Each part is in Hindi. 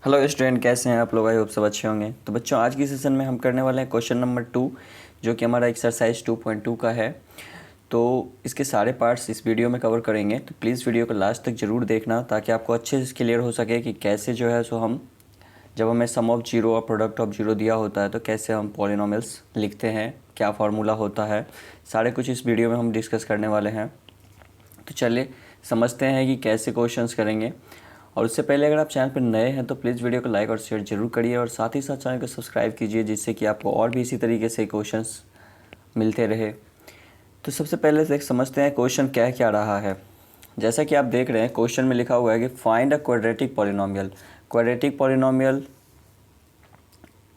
हेलो स्टूडेंट, कैसे हैं आप लोग? आई होप सब अच्छे होंगे। तो बच्चों, आज की सेशन में हम करने वाले हैं क्वेश्चन नंबर 2, जो कि हमारा एक्सरसाइज 2.2 का है। तो इसके सारे पार्ट्स इस वीडियो में कवर करेंगे, तो प्लीज़ वीडियो को लास्ट तक ज़रूर देखना, ताकि आपको अच्छे से क्लियर हो सके कि कैसे जो है सो हम जब हमें सम ऑफ जीरो और प्रोडक्ट ऑफ जीरो दिया होता है तो कैसे हम पॉलिनॉमियल्स लिखते हैं, क्या फार्मूला होता है, सारे कुछ इस वीडियो में हम डिस्कस करने वाले हैं। तो चलिए समझते हैं कि कैसे क्वेश्चंस करेंगे। और उससे पहले अगर आप चैनल पर नए हैं तो प्लीज़ वीडियो को लाइक और शेयर जरूर करिए, और साथ ही साथ चैनल को सब्सक्राइब कीजिए, जिससे कि आपको और भी इसी तरीके से क्वेश्चंस मिलते रहे। तो सबसे पहले देख समझते हैं क्वेश्चन क्या क्या रहा है। जैसा कि आप देख रहे हैं, क्वेश्चन में लिखा हुआ है कि find a quadratic polynomial. Quadratic polynomial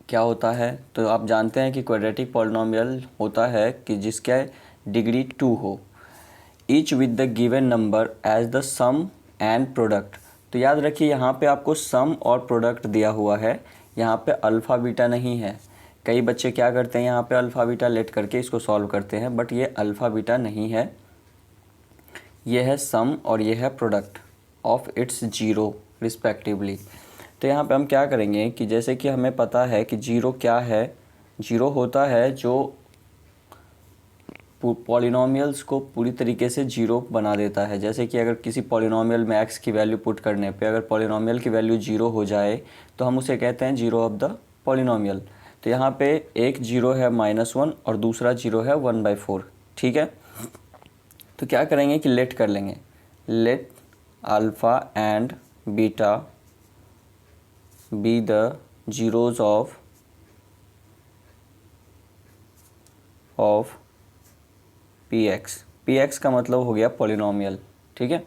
क्या होता है? तो आप जानते हैं कि क्वाड्रेटिक पॉलिनोमियल होता है कि जिसका डिग्री 2 हो, each with the given number as the sum and product. तो याद रखिए, यहाँ पे आपको सम और प्रोडक्ट दिया हुआ है, यहाँ पे अल्फ़ा बीटा नहीं है। कई बच्चे क्या करते हैं, यहाँ पे अल्फ़ा बीटा लेट करके इसको सॉल्व करते हैं, बट ये अल्फ़ा बीटा नहीं है, ये है सम और ये है product of its zero respectively. तो यहाँ पे हम क्या करेंगे कि जैसे कि हमें पता है कि जीरो क्या है, जीरो होता है जो पॉलिनोमियल्स को पूरी तरीके से जीरो बना देता है। जैसे कि अगर किसी पॉलिनोमियल में एक्स की वैल्यू पुट करने पे अगर पॉलिनोमियल की वैल्यू जीरो हो जाए तो हम उसे कहते हैं जीरो ऑफ द पॉलिनोमियल। तो यहाँ पे एक जीरो है -1 और दूसरा जीरो है 1/4। ठीक है, तो क्या करेंगे कि लेट कर लेंगे, late alpha and beta be the zeros of P x का मतलब हो गया पॉलिनोमियल। ठीक है,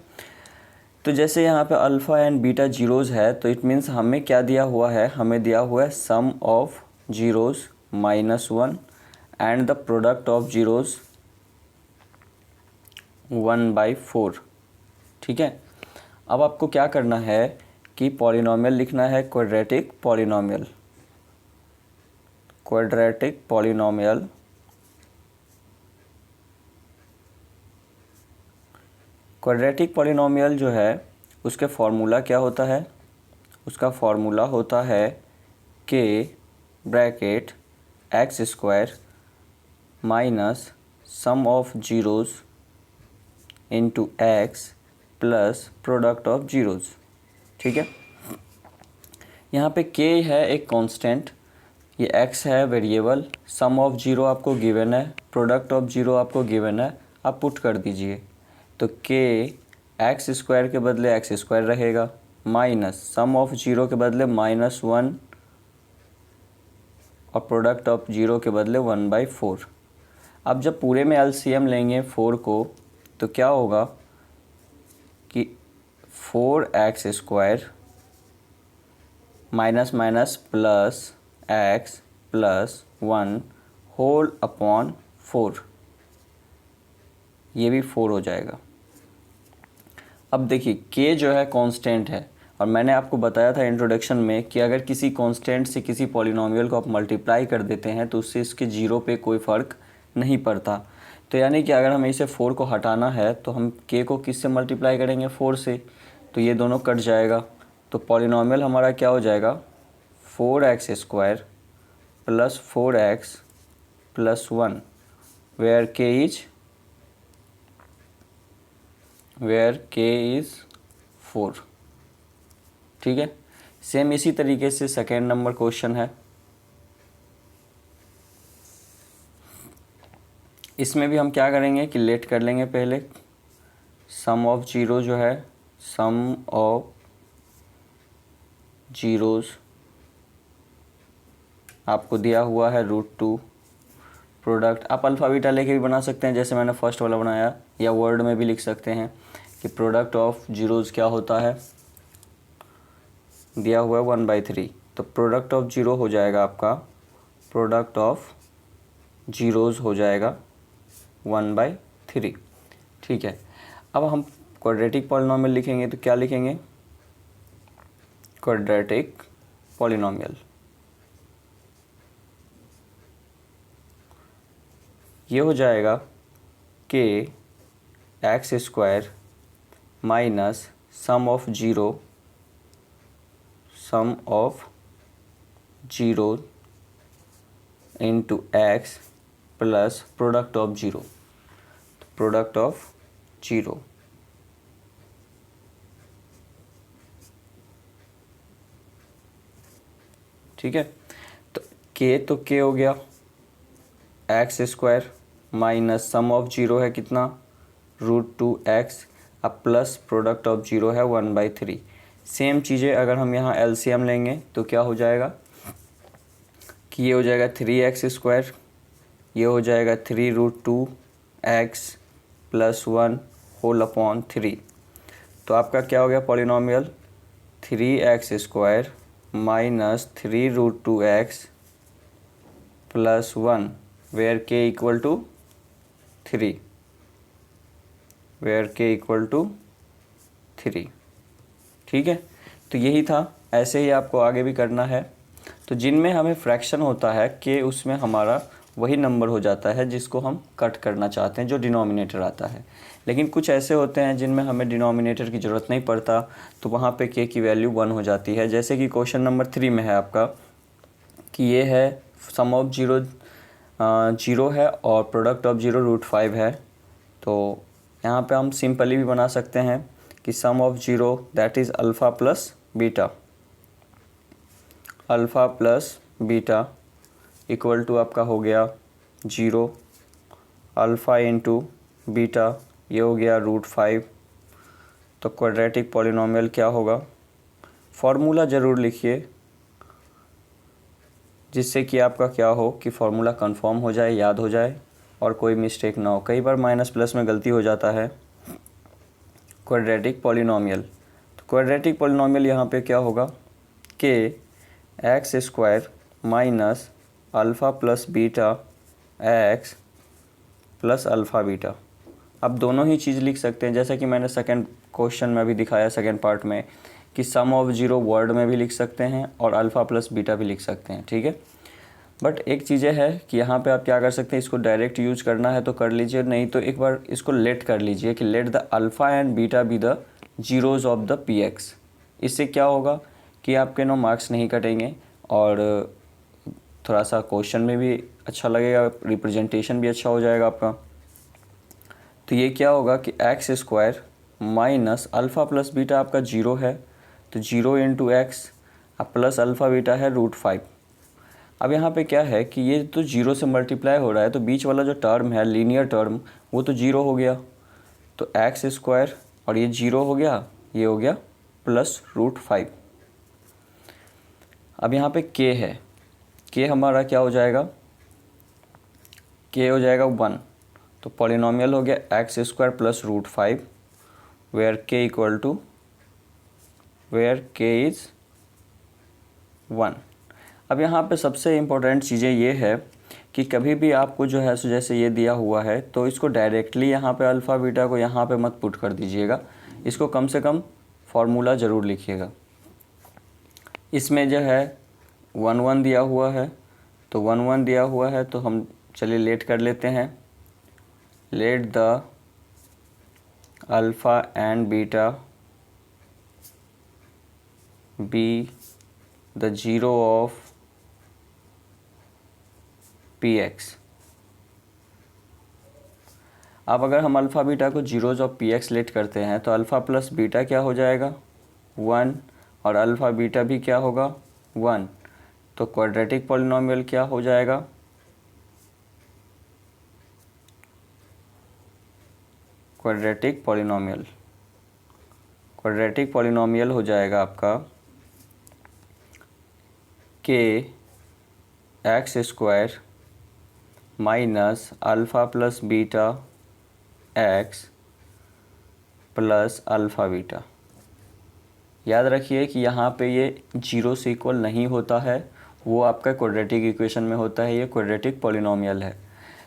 तो जैसे यहाँ पे अल्फ़ा एंड बीटा जीरोज़ है, तो इट मीन्स हमें क्या दिया हुआ है, हमें दिया हुआ है sum of zeros -1 and the product of zeros 1/4। ठीक है, अब आपको क्या करना है कि पॉलिनोमियल लिखना है, quadratic polynomial. Quadratic polynomial quadratic polynomial जो है उसके फॉर्मूला क्या होता है? उसका फॉर्मूला होता है के bracket x square minus sum of zeros into x plus product of zeros. ठीक है, यहाँ पे के है एक कांस्टेंट, ये एक्स है वेरिएबल, सम ऑफ जीरो आपको गिवन है, प्रोडक्ट ऑफ जीरो आपको गिवन है, आप पुट कर दीजिए। तो के एक्स स्क्वायर के बदले एक्स स्क्वायर रहेगा, माइनस सम ऑफ जीरो के बदले -1 और प्रोडक्ट ऑफ जीरो के बदले 1/4। अब जब पूरे में एलसीएम लेंगे 4 को, तो क्या होगा कि 4x square minus minus plus x plus 1 whole upon 4, ये भी 4 हो जाएगा। अब देखिए, k जो है कांस्टेंट है, और मैंने आपको बताया था इंट्रोडक्शन में कि अगर किसी कांस्टेंट से किसी पॉलिनोमियल को आप मल्टीप्लाई कर देते हैं तो उससे इसके जीरो पे कोई फ़र्क नहीं पड़ता। तो यानी कि अगर हमें इसे 4 को हटाना है तो हम k को किस से मल्टीप्लाई करेंगे? 4 से, तो ये दोनों कट जाएगा। तो पॉलिनोमियल हमारा क्या हो जाएगा? 4x square plus 4x plus 1 where k is 4। ठीक है, सेम इसी तरीके से सेकेंड नंबर क्वेश्चन है। इसमें भी हम क्या करेंगे कि लेट कर लेंगे पहले, सम ऑफ जीरो जो है, सम ऑफ जीरोज़ आपको दिया हुआ है √2, प्रोडक्ट आप अल्फ़ा बीटा लेके भी बना सकते हैं जैसे मैंने फर्स्ट वाला बनाया, या वर्ड में भी लिख सकते हैं कि प्रोडक्ट ऑफ जीरोज़ क्या होता है, दिया हुआ है 1/3। तो प्रोडक्ट ऑफ जीरो हो जाएगा आपका, प्रोडक्ट ऑफ जीरोज़ हो जाएगा 1/3। ठीक है, अब हम क्वाड्रेटिक पॉलिनोमियल लिखेंगे तो क्या लिखेंगे? क्वाड्रेटिक पॉलिनोमियल, ये हो जाएगा के x square minus sum of zero sum of zero into x plus product of zero, product of zero. ठीक है, तो के हो गया x square minus sum of zero है कितना, √2x, अब प्लस प्रोडक्ट ऑफ जीरो है 1/3। सेम चीज़ें अगर हम यहाँ एलसीएम लेंगे तो क्या हो जाएगा कि ये हो जाएगा 3x², ये हो जाएगा 3√2x प्लस 1 होल अपॉन 3। तो आपका क्या हो गया polynomial 3x² minus 3√2x plus 1 where k equal to 3, where k equal to 3। ठीक है, तो यही था, ऐसे ही आपको आगे भी करना है। तो जिनमें हमें फ्रैक्शन होता है के, उसमें हमारा वही नंबर हो जाता है जिसको हम कट करना चाहते हैं, जो डिनोमिनेटर आता है। लेकिन कुछ ऐसे होते हैं जिनमें हमें डिनोमिनेटर की ज़रूरत नहीं पड़ता, तो वहाँ पे के की वैल्यू 1 हो जाती है। जैसे कि क्वेश्चन नंबर 3 में है आपका कि ये है सम ऑफ जीरो है और प्रोडक्ट ऑफ जीरो √5 है। तो यहाँ पे हम सिंपली भी बना सकते हैं कि sum of zero that is alpha plus beta, alpha plus beta equal to आपका हो गया 0, अल्फ़ा इंटू बीटा ये हो गया √5। तो क्वाड्रेटिक पॉलिनोमियल क्या होगा, फार्मूला ज़रूर लिखिए जिससे कि आपका क्या हो कि फार्मूला कंफर्म हो जाए, याद हो जाए और कोई मिस्टेक ना हो। कई बार माइनस प्लस में गलती हो जाता है। क्वाड्रेटिक पॉलिनोमियल, तो क्वाड्रेटिक पॉलिनोमियल यहाँ पे क्या होगा कि x² minus alpha plus beta x plus alpha beta. अब दोनों ही चीज़ लिख सकते हैं, जैसा कि मैंने सेकंड क्वेश्चन में भी दिखाया, सेकंड पार्ट में, कि सम ऑफ जीरो वर्ड में भी लिख सकते हैं और अल्फ़ा प्लस बीटा भी लिख सकते हैं। ठीक है, बट एक चीज़ें है कि यहाँ पे आप क्या कर सकते हैं, इसको डायरेक्ट यूज करना है तो कर लीजिए, नहीं तो एक बार इसको लेट कर लीजिए कि let the alpha and beta be the zeros of the px। इससे क्या होगा कि आपके नो मार्क्स नहीं कटेंगे और थोड़ा सा क्वेश्चन में भी अच्छा लगेगा, रिप्रेजेंटेशन भी अच्छा हो जाएगा आपका। तो ये क्या होगा कि x² minus alpha plus beta आपका 0 है, तो 0 इंटू एक्स, अब प्लस अल्फ़ा बीटा है √5। अब यहाँ पे क्या है कि ये तो 0 से मल्टीप्लाई हो रहा है, तो बीच वाला जो टर्म है लीनियर टर्म वो तो 0 हो गया, तो x² और ये 0 हो गया, ये हो गया प्लस √5। अब यहाँ पे k है, k हमारा क्या हो जाएगा, k हो जाएगा 1। तो पॉलिनोमियल हो गया x² plus √5 where k equal to, where k is 1। अब यहाँ पे सबसे इम्पोर्टेंट चीज़ें ये है कि कभी भी आपको जो है सो जैसे ये दिया हुआ है तो इसको डायरेक्टली यहाँ पे अल्फ़ा बीटा को यहाँ पे मत पुट कर दीजिएगा, इसको कम से कम फार्मूला ज़रूर लिखिएगा। इसमें जो है 1 1 दिया हुआ है, तो 1 1 दिया हुआ है तो हम चलिए लेट कर लेते हैं, let the alpha and beta be the zero of px। अब अगर हम अल्फ़ा बीटा को जीरोज ऑफ px लेट करते हैं तो अल्फ़ा प्लस बीटा क्या हो जाएगा 1 और अल्फ़ा बीटा भी क्या होगा 1। तो क्वाड्रेटिक पॉलिनोमियल क्या हो जाएगा, क्वाड्रेटिक पॉलिनोमियल हो जाएगा आपका k x² minus alpha plus beta x plus alpha beta. याद रखिए कि यहाँ पे ये 0 से इक्वल नहीं होता है, वो आपका क्वाड्रेटिक इक्वेशन में होता है, ये क्वाड्रेटिक पॉलिनोमियल है।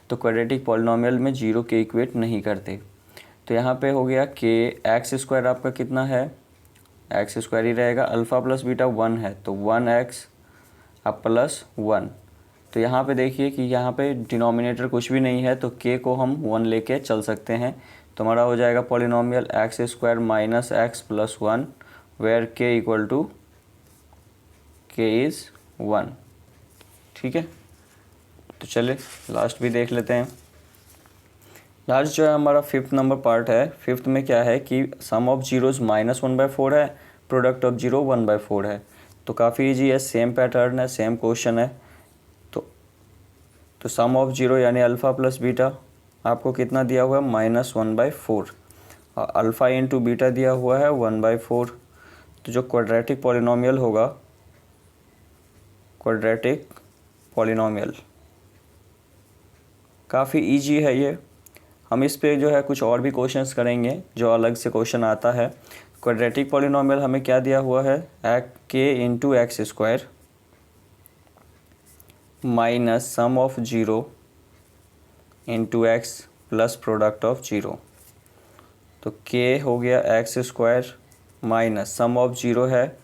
तो क्वाड्रेटिक पॉलिनोमियल में 0 के इक्वेट नहीं करते। तो यहाँ पे हो गया कि x² आपका कितना है, x² ही रहेगा, अल्फ़ा प्लस बीटा 1 है तो 1x अब प्लस 1। तो यहाँ पे देखिए कि यहाँ पे डिनोमिनेटर कुछ भी नहीं है तो k को हम 1 लेके चल सकते हैं। तो हमारा हो जाएगा polynomial x² minus x plus 1 where k equal to k is 1। ठीक है, तो चलिए लास्ट भी देख लेते हैं। लास्ट जो है हमारा 5th नंबर पार्ट है। 5th में क्या है कि सम ऑफ जीरोज़ -1/4 है, प्रोडक्ट ऑफ जीरो 1/4 है। तो काफ़ी ईजी है, सेम पैटर्न है, सेम क्वेश्चन है। तो सम ऑफ जीरो यानी अल्फ़ा प्लस बीटा आपको कितना दिया हुआ है, -1/4, और अल्फ़ा इंटू बीटा दिया हुआ है 1/4। तो जो क्वाड्रेटिक पॉलिनोमियल होगा, क्वाड्रेटिक पॉलिनोमियल काफ़ी इजी है ये। हम इस पे जो है कुछ और भी क्वेश्चंस करेंगे जो अलग से क्वेश्चन आता है। क्वाड्रेटिक पॉलिनोमियल हमें क्या दिया हुआ है, k into x square minus sum of zero into x plus product of zero. तो k हो गया x square minus sum of zero है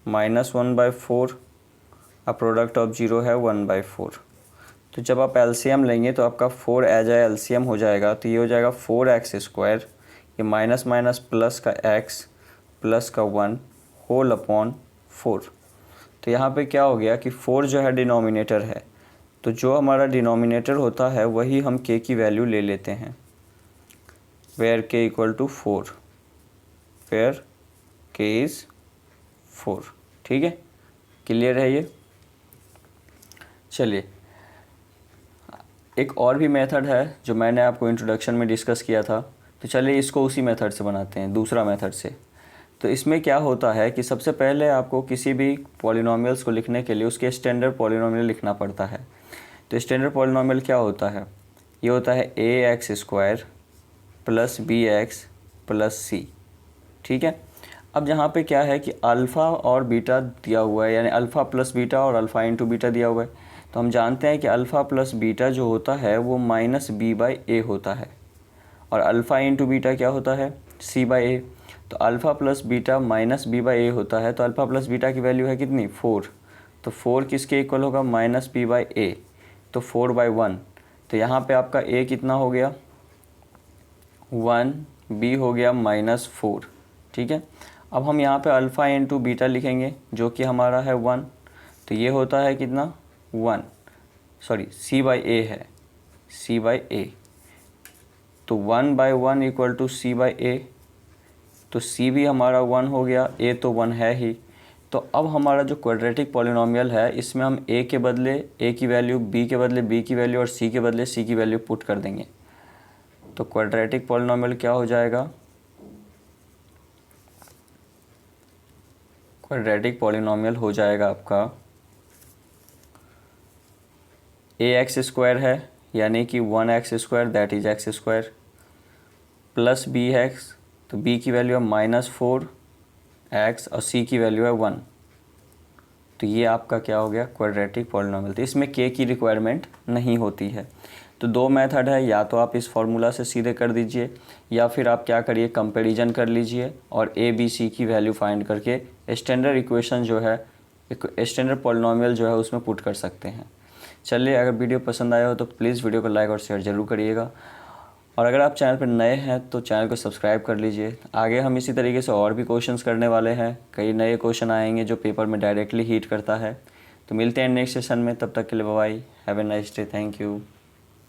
-1/4, और प्रोडक्ट ऑफ जीरो है 1/4। तो जब आप एलसीएम लेंगे तो आपका 4 एज ए एलसीएम हो जाएगा। तो ये हो जाएगा 4x स्क्वायर, ये माइनस माइनस प्लस का x प्लस का 1 होल अपॉन 4। तो यहाँ पे क्या हो गया कि 4 जो है डिनोमिनेटर है, तो जो हमारा डिनोमिनेटर होता है वही हम k की वैल्यू ले लेते हैं, where k equal to 4, where k is 4। ठीक है, क्लियर है ये। चलिए एक और भी मेथड है जो मैंने आपको इंट्रोडक्शन में डिस्कस किया था, तो चलिए इसको उसी मेथड से बनाते हैं, दूसरा मेथड से। तो इसमें क्या होता है कि सबसे पहले आपको किसी भी पॉलिनोमियल्स को लिखने के लिए उसके स्टैंडर्ड पॉलिनोमियल लिखना पड़ता है। तो स्टैंडर्ड पॉलिनोमियल क्या होता है, ये होता है ax square plus bx plus c। ठीक है, अब यहाँ पे क्या है कि अल्फ़ा और बीटा दिया हुआ है, यानी अल्फ़ा प्लस बीटा और अल्फ़ा इंटू बीटा दिया हुआ है। तो हम जानते हैं कि अल्फ़ा प्लस बीटा जो होता है वो -b/a होता है, और अल्फ़ा इंटू बीटा क्या होता है, c/a। तो अल्फ़ा प्लस बीटा -b/a होता है, तो अल्फ़ा प्लस बीटा की वैल्यू है कितनी, 4। तो 4 किसके इक्वल होगा, -b/a, तो 4/1। तो यहाँ पे आपका a कितना हो गया, 1, b हो गया -4। ठीक है, अब हम यहाँ पे अल्फ़ा इंटू बीटा लिखेंगे जो कि हमारा है 1। तो ये होता है कितना, 1, सॉरी c/a है, c/a। तो 1/1 इक्वल टू c/a। तो c भी हमारा 1 हो गया, a तो 1 है ही। तो अब हमारा जो क्वाड्रेटिक पॉलिनोमियल है इसमें हम a के बदले a की वैल्यू, b के बदले b की वैल्यू और c के बदले c की वैल्यू पुट कर देंगे। तो क्वाड्रेटिक पॉलिनोमियल क्या हो जाएगा, क्वाड्रेटिक पॉलिनोमियल हो जाएगा आपका ax स्क्वायर है, यानी कि 1x square that is x square, plus bx, तो b की वैल्यू है -4x और c की वैल्यू है 1। तो ये आपका क्या हो गया, क्वाड्रेटिक पॉलिनोमियल। तो इसमें k की रिक्वायरमेंट नहीं होती है। तो दो मेथड है, या तो आप इस फार्मूला से सीधे कर दीजिए, या फिर आप क्या करिए, कंपैरिजन कर लीजिए और a b c की वैल्यू फाइंड करके स्टैंडर्ड इक्वेशन जो है, स्टैंडर्ड पॉलिनोमियल जो है उसमें पुट कर सकते हैं। चलिए, अगर वीडियो पसंद आया हो तो प्लीज़ वीडियो को लाइक और शेयर ज़रूर करिएगा, और अगर आप चैनल पर नए हैं तो चैनल को सब्सक्राइब कर लीजिए। आगे हम इसी तरीके से और भी क्वेश्चंस करने वाले हैं, कई नए क्वेश्चन आएंगे जो पेपर में डायरेक्टली हिट करता है। तो मिलते हैं नेक्स्ट सेशन में, तब तक के लिए bye bye, have a nice day, thank you.